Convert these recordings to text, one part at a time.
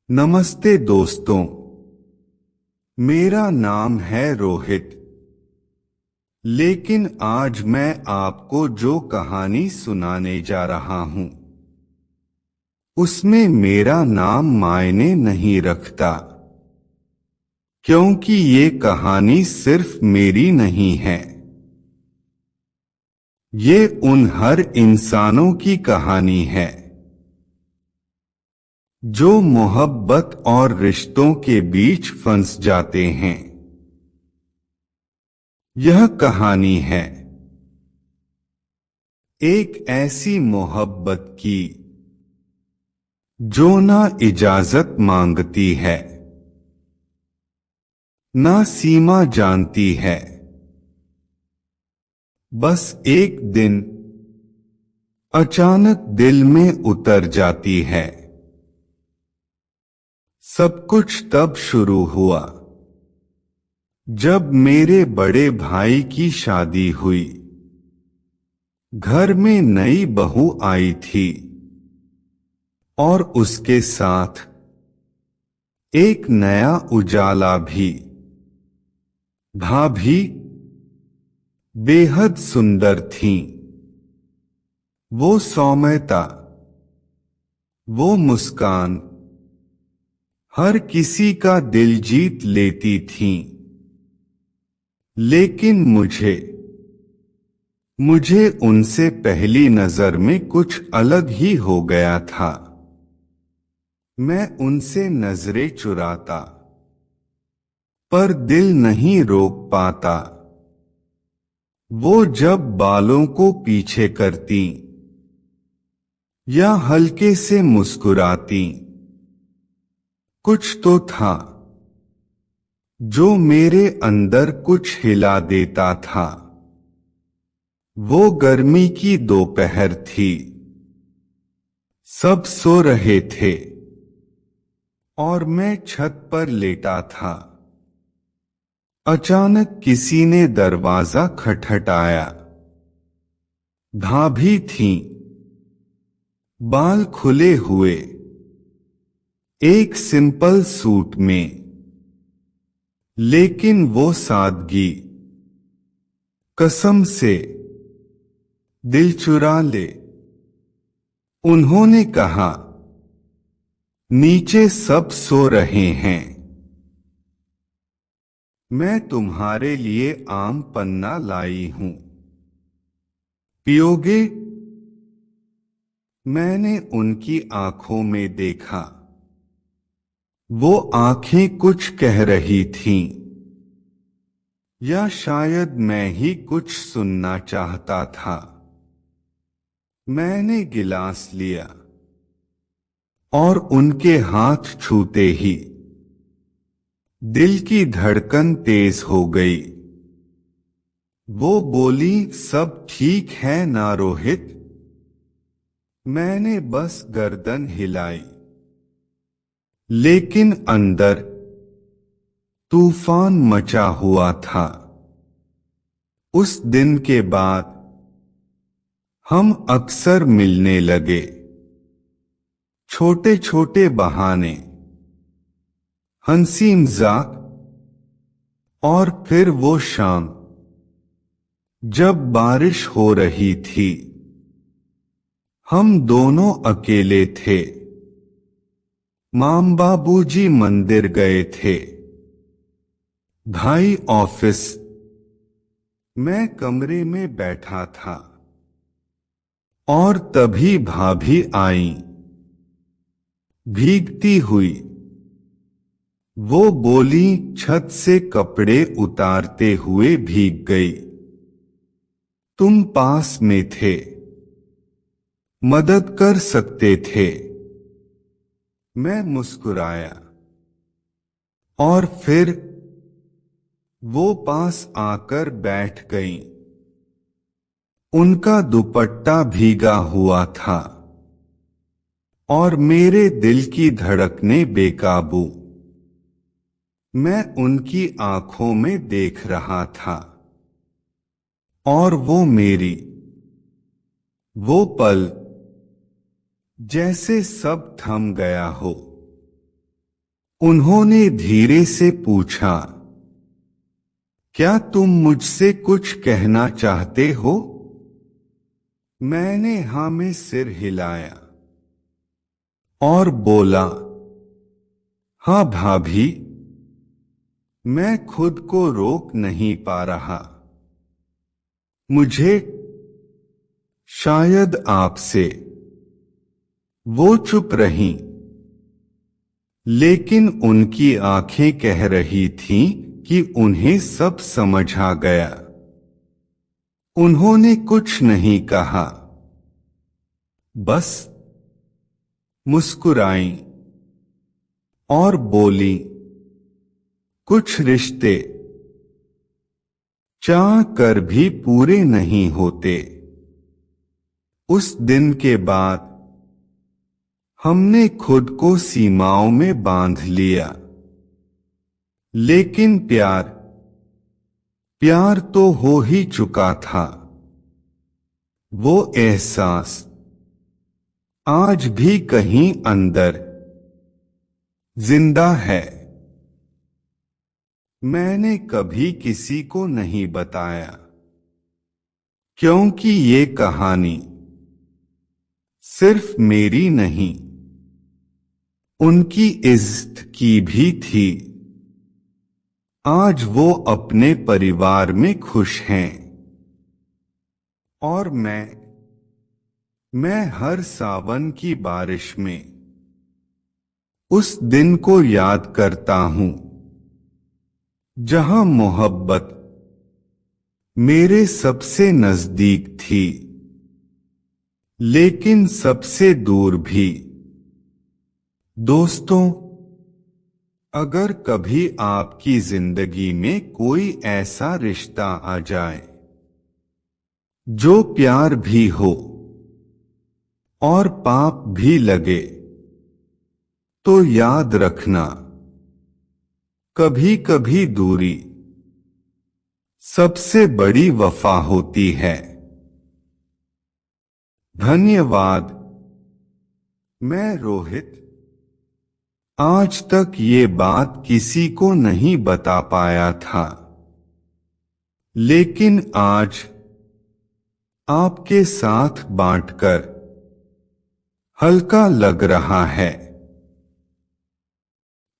नमस्ते दोस्तों, मेरा नाम है रोहित। लेकिन आज मैं आपको जो कहानी सुनाने जा रहा हूं, उसमें मेरा नाम मायने नहीं रखता, क्योंकि ये कहानी सिर्फ मेरी नहीं है। ये उन हर इंसानों की कहानी है जो मोहब्बत और रिश्तों के बीच फंस जाते हैं। यह कहानी है एक ऐसी मोहब्बत की जो ना इजाजत मांगती है, ना सीमा जानती है। बस एक दिन अचानक दिल में उतर जाती है। सब कुछ तब शुरू हुआ जब मेरे बड़े भाई की शादी हुई। घर में नई बहू आई थी और उसके साथ एक नया उजाला भी। भाभी बेहद सुंदर थीं। वो सौम्यता, वो मुस्कान हर किसी का दिल जीत लेती थीं। लेकिन मुझे उनसे पहली नजर में कुछ अलग ही हो गया था। मैं उनसे नजरें चुराता, पर दिल नहीं रोक पाता। वो जब बालों को पीछे करती या हल्के से मुस्कुराती, कुछ तो था जो मेरे अंदर कुछ हिला देता था। वो गर्मी की दोपहर थी। सब सो रहे थे और मैं छत पर लेटा था। अचानक किसी ने दरवाजा खटखटाया। भाभी थीं, बाल खुले हुए, एक सिंपल सूट में, लेकिन वो सादगी कसम से दिल चुरा ले। उन्होंने कहा, नीचे सब सो रहे हैं, मैं तुम्हारे लिए आम पन्ना लाई हूं, पियोगे? मैंने उनकी आंखों में देखा। वो आंखें कुछ कह रही थीं, या शायद मैं ही कुछ सुनना चाहता था। मैंने गिलास लिया और उनके हाथ छूते ही दिल की धड़कन तेज हो गई। वो बोली, सब ठीक है ना रोहित? मैंने बस गर्दन हिलाई, लेकिन अंदर तूफान मचा हुआ था। उस दिन के बाद हम अक्सर मिलने लगे। छोटे छोटे बहाने, हंसी मजाक, और फिर वो शाम जब बारिश हो रही थी। हम दोनों अकेले थे। माम बाबूजी मंदिर गए थे, भाई ऑफिस। मैं कमरे में बैठा था और तभी भाभी आई, भीगती हुई। वो बोली, छत से कपड़े उतारते हुए भीग गई। तुम पास में थे, मदद कर सकते थे। मैं मुस्कुराया और फिर वो पास आकर बैठ गईं। उनका दुपट्टा भीगा हुआ था और मेरे दिल की धड़कनें बेकाबू। मैं उनकी आंखों में देख रहा था और वो मेरी। वो पल जैसे सब थम गया हो। उन्होंने धीरे से पूछा, क्या तुम मुझसे कुछ कहना चाहते हो? मैंने हाँ में सिर हिलाया और बोला, हाँ भाभी, मैं खुद को रोक नहीं पा रहा। मुझे शायद आपसे। वो चुप रहीं, लेकिन उनकी आंखें कह रही थीं कि उन्हें सब समझ आ गया। उन्होंने कुछ नहीं कहा, बस मुस्कुराईं और बोली, कुछ रिश्ते चाह कर भी पूरे नहीं होते। उस दिन के बाद हमने खुद को सीमाओं में बांध लिया। लेकिन प्यार प्यार तो हो ही चुका था। वो एहसास आज भी कहीं अंदर जिंदा है। मैंने कभी किसी को नहीं बताया, क्योंकि ये कहानी सिर्फ मेरी नहीं, उनकी इज्जत की भी थी। आज वो अपने परिवार में खुश हैं और मैं हर सावन की बारिश में उस दिन को याद करता हूं जहां मोहब्बत मेरे सबसे नजदीक थी, लेकिन सबसे दूर भी। दोस्तों, अगर कभी आपकी जिंदगी में कोई ऐसा रिश्ता आ जाए जो प्यार भी हो और पाप भी लगे, तो याद रखना, कभी कभी दूरी सबसे बड़ी वफा होती है। धन्यवाद। मैं रोहित आज तक ये बात किसी को नहीं बता पाया था, लेकिन आज आपके साथ बांटकर हल्का लग रहा है।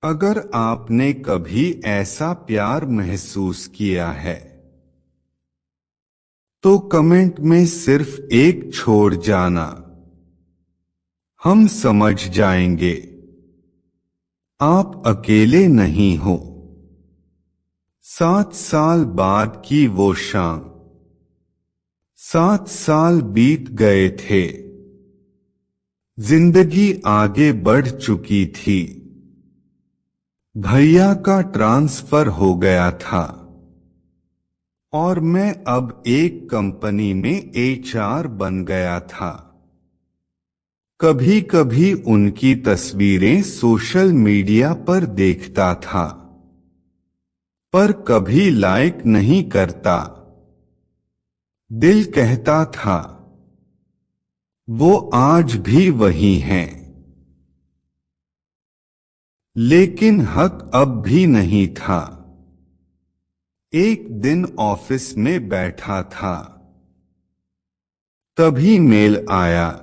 अगर आपने कभी ऐसा प्यार महसूस किया है, तो कमेंट में सिर्फ एक छोड़ जाना, हम समझ जाएंगे आप अकेले नहीं हो। 7 साल बाद की वो शाम, 7 साल बीत गए थे, जिंदगी आगे बढ़ चुकी थी। भैया का ट्रांसफर हो गया था और मैं अब एक कंपनी में HR बन गया था। कभी कभी उनकी तस्वीरें सोशल मीडिया पर देखता था, पर कभी लाइक नहीं करता। दिल कहता था, वो आज भी वही हैं। लेकिन हक अब भी नहीं था। एक दिन ऑफिस में बैठा था, तभी मेल आया,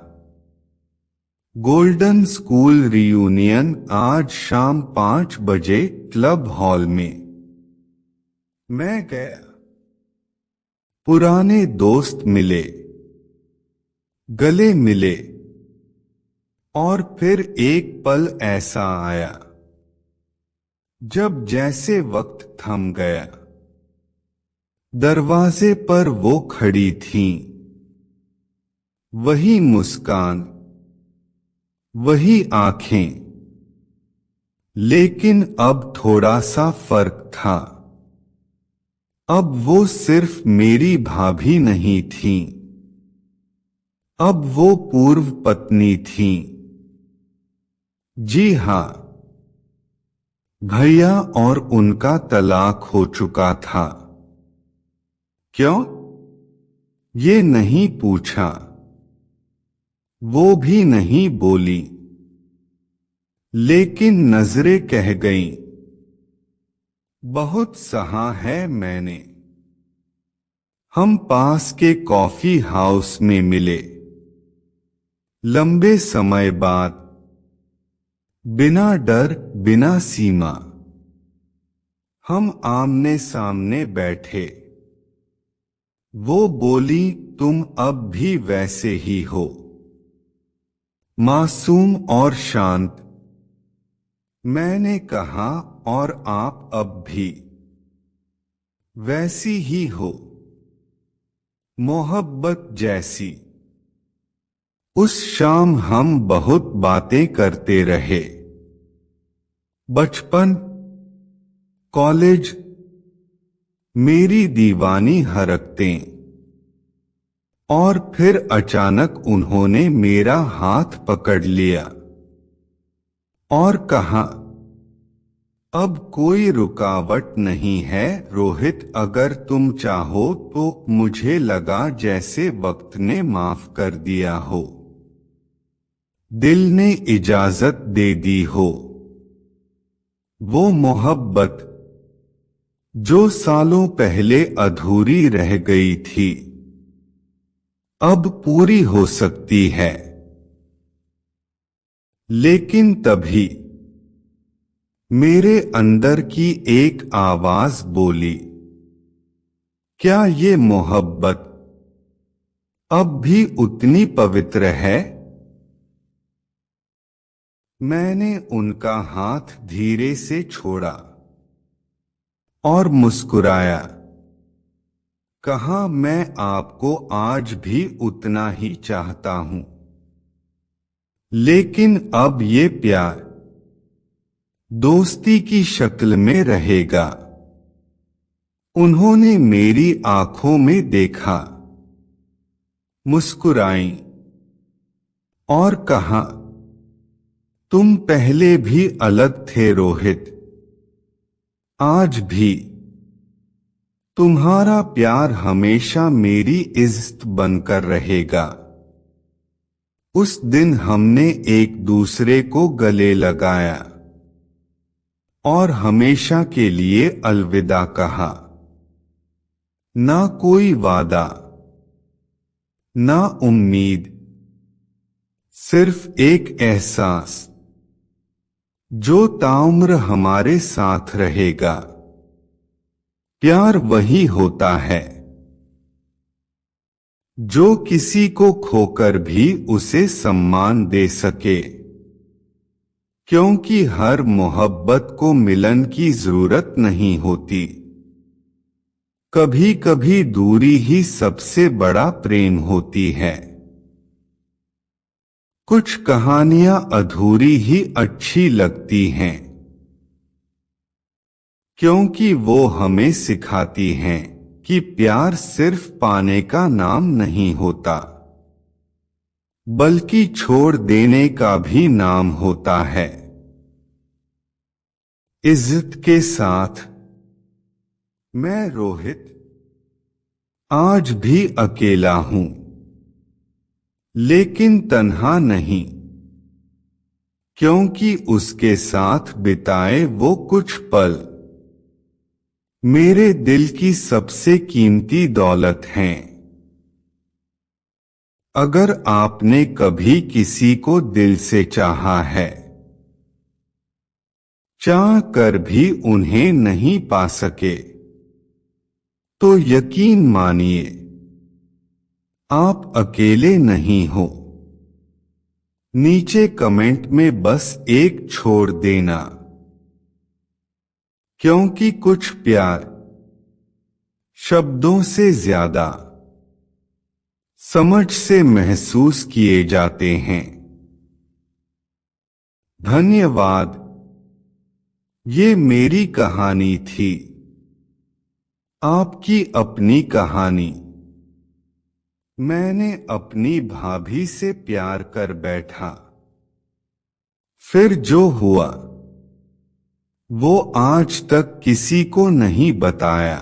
गोल्डन स्कूल रियूनियन आज शाम 5 बजे क्लब हॉल में। मैं गया। पुराने दोस्त मिले, गले मिले, और फिर एक पल ऐसा आया जब जैसे वक्त थम गया। दरवाजे पर वो खड़ी थीं, वही मुस्कान, वही आंखें, लेकिन अब थोड़ा सा फर्क था। अब वो सिर्फ मेरी भाभी नहीं थीं, अब वो पूर्व पत्नी थीं। जी हां, भैया और उनका तलाक हो चुका था। क्यों? ये नहीं पूछा, वो भी नहीं बोली, लेकिन नजरें कह गईं, बहुत सहा है मैंने। हम पास के कॉफी हाउस में मिले, लंबे समय बाद, बिना डर बिना सीमा। हम आमने सामने बैठे। वो बोली, तुम अब भी वैसे ही हो, मासूम और शांत। मैंने कहा, और आप अब भी वैसी ही हो, मोहब्बत जैसी। उस शाम हम बहुत बातें करते रहे, बचपन, कॉलेज, मेरी दीवानी हरकतें। और फिर अचानक उन्होंने मेरा हाथ पकड़ लिया और कहा, अब कोई रुकावट नहीं है रोहित, अगर तुम चाहो तो। मुझे लगा जैसे वक्त ने माफ कर दिया हो, दिल ने इजाजत दे दी हो। वो मोहब्बत जो सालों पहले अधूरी रह गई थी, अब पूरी हो सकती है। लेकिन तभी मेरे अंदर की एक आवाज बोली, क्या ये मोहब्बत अब भी उतनी पवित्र है? मैंने उनका हाथ धीरे से छोड़ा और मुस्कुराया। कहा, मैं आपको आज भी उतना ही चाहता हूं, लेकिन अब ये प्यार दोस्ती की शक्ल में रहेगा। उन्होंने मेरी आंखों में देखा, मुस्कुराई और कहा, तुम पहले भी अलग थे रोहित, आज भी तुम्हारा प्यार हमेशा मेरी इज्जत बनकर रहेगा। उस दिन हमने एक दूसरे को गले लगाया और हमेशा के लिए अलविदा कहा। ना कोई वादा, ना उम्मीद, सिर्फ एक एहसास जो ताउम्र हमारे साथ रहेगा। प्यार वही होता है जो किसी को खोकर भी उसे सम्मान दे सके, क्योंकि हर मोहब्बत को मिलन की जरूरत नहीं होती। कभी कभी दूरी ही सबसे बड़ा प्रेम होती है। कुछ कहानियां अधूरी ही अच्छी लगती हैं, क्योंकि वो हमें सिखाती हैं कि प्यार सिर्फ पाने का नाम नहीं होता, बल्कि छोड़ देने का भी नाम होता है। इज्जत के साथ, मैं रोहित आज भी अकेला हूं, लेकिन तन्हा नहीं, क्योंकि उसके साथ बिताए वो कुछ पल मेरे दिल की सबसे कीमती दौलत हैं। अगर आपने कभी किसी को दिल से चाहा है, चाह कर भी उन्हें नहीं पा सके, तो यकीन मानिए आप अकेले नहीं हो। नीचे कमेंट में बस एक छोड़ देना, क्योंकि कुछ प्यार शब्दों से ज्यादा समझ से महसूस किए जाते हैं। धन्यवाद। ये मेरी कहानी थी, आपकी अपनी कहानी। मैंने अपनी भाभी से प्यार कर बैठा, फिर जो हुआ वो आज तक किसी को नहीं बताया।